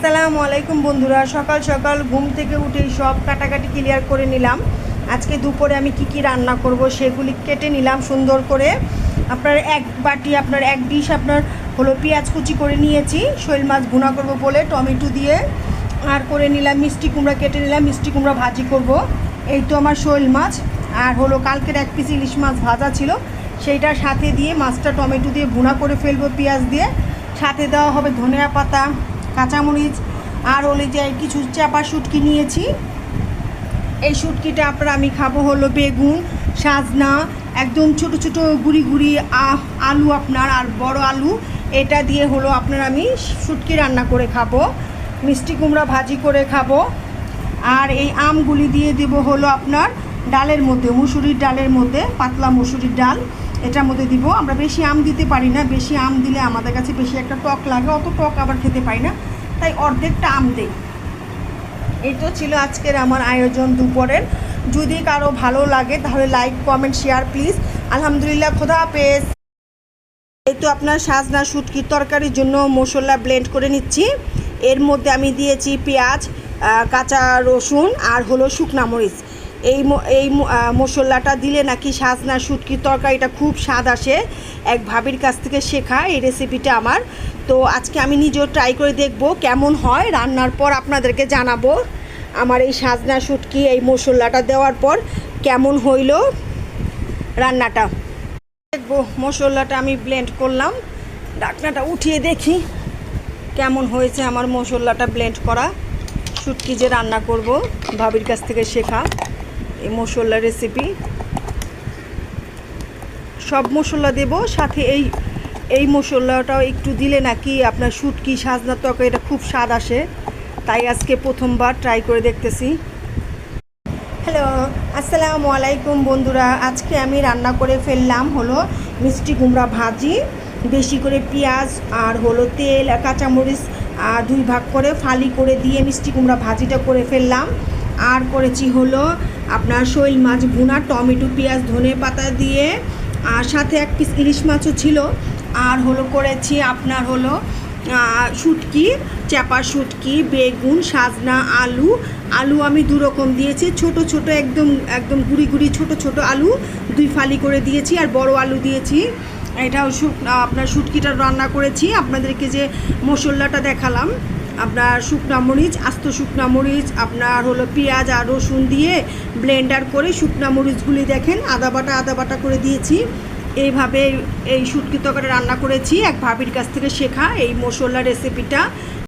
আসসালামু আলাইকুম বন্ধুরা, সকাল সকাল ঘুম থেকে উঠেই সব কাটাকাটি ক্লিয়ার করে নিলাম। আজকে দুপুরে আমি কি রান্না করব সেগুলি কেটে নিলাম সুন্দর করে। আপনার এক বাটি এক ডিশ হলো পেঁয়াজ কুচি করে নিয়েছি, শৈল মাছ ভুনা করব বলে টমেটো দিয়ে। আর করে নিলাম মিষ্টি কুমড়া, কেটে নিলাম মিষ্টি কুমড়া ভাজি করব। এই তো আমার শৈল মাছ, আর হলো কালকের এক পিস ইলিশ মাছ ভাজা ছিল, সেইটার সাথে দিয়ে মাছটা টমেটো দিয়ে ভুনা করে ফেলবো পেঁয়াজ দিয়ে। সাথে দেওয়া হবে ধনিয়া পাতা, কাঁচামরিচ, আর হলে যে কিছু চাপা শুটকি নিয়েছি। এই শুটকিটা আমি খাবো হলো বেগুন, সাজনা, একদম ছোট ছোট গুড়ি গুড়ি আলু আর বড় আলু, এটা দিয়ে হলো আমি শুটকি রান্না করে খাবো, মিষ্টি কুমড়া ভাজি করে খাবো। আর এই আমগুলি দিয়ে দেব হলো ডালের মধ্যে, মুসুরির ডালের মধ্যে, পাতলা মুসুরির ডাল, এটার মধ্যে দিব। আমরা বেশি আম দিতে পারি না, বেশি আম দিলে আমাদের কাছে বেশি একটা টক লাগে, অত টক আবার খেতে পারি না, তাই অর্ধেকটা আম দেই। এই তো ছিল আজকের আমার আয়োজন দুপুরের। যদি কারো ভালো লাগে তাহলে লাইক কমেন্ট শেয়ার প্লিজ। আলহামদুলিল্লাহ, খোদা হাফেজ। এই তো সাজনা শুটকির তরকারির জন্য মশলা ব্লেন্ড করে নিচ্ছি। এর মধ্যে আমি দিয়েছি পেঁয়াজ, কাঁচা রসুন আর হলো শুকনা মরিচ। এই মশলাটা দিলে নাকি সাজনা শুটকির তরকারিটা খুব স্বাদ আসে। এক ভাবির কাছ থেকে শেখা এই রেসিপিটা আমার। তো আজকে আমি নিজেও ট্রাই করে দেখব কেমন হয়, রান্নার পর আপনাদেরকে জানাবো আমার এই সাজনা শুটকি এই মশলাটা দেওয়ার পর কেমন হইল রান্নাটা। দেখবো মশলাটা আমি ব্লেন্ড করলাম, ঢাকনাটা উঠিয়ে দেখি কেমন হয়েছে আমার মশলাটা ব্লেন্ড করা। শুটকি যে রান্না করব ভাবির কাছ থেকে শেখা এই মশলা রেসিপি। সব মশলা দেব, সাথে এই মশলাটাও একটু দিলে নাকি আপনার শুটকি সাজনা তরকারিটা খুব স্বাদ আসে, তাই আজকে প্রথমবার ট্রাই করে দেখতেছি। হ্যালো, আসসালামু আলাইকুম বন্ধুরা। আজকে আমি রান্না করে ফেললাম হলো মিষ্টি কুমড়া ভাজি। বেশি করে পেঁয়াজ আর হলো তেল আর কাঁচামরিচ দুই ভাগ করে ফালি করে দিয়ে মিষ্টি কুমড়া ভাজিটা করে ফেললাম। আর করেছি হলো শৈল মাছ ভুনা, টমেটো পেঁয়াজ ধনে পাতা দিয়ে, আর সাথে এক পিস ইলিশ মাছও ছিল। আর হলো করেছি শুটকি, চাপা শুটকি, বেগুন, সাজনা, আলু আমি দু রকম দিয়েছি। ছোট ছোট একদম গুড়ি গুড়ি ছোট ছোট আলু দুই ফালি করে দিয়েছি, আর বড় আলু দিয়েছি। এটাও শুটকিটা রান্না করেছি। আপনাদেরকে যে মশলাটা দেখালাম, শুকনা মরিচ, আস্ত শুকনা মরিচ, হলো পেঁয়াজ আর রসুন দিয়ে ব্লেন্ডার করে শুকনা মরিচগুলি দেখেন আদা বাটা করে দিয়েছি। এইভাবে এই শুটকি তরকারি রান্না করেছি এক ভাবির কাছ থেকে শেখা এই মশলা রেসিপিটা।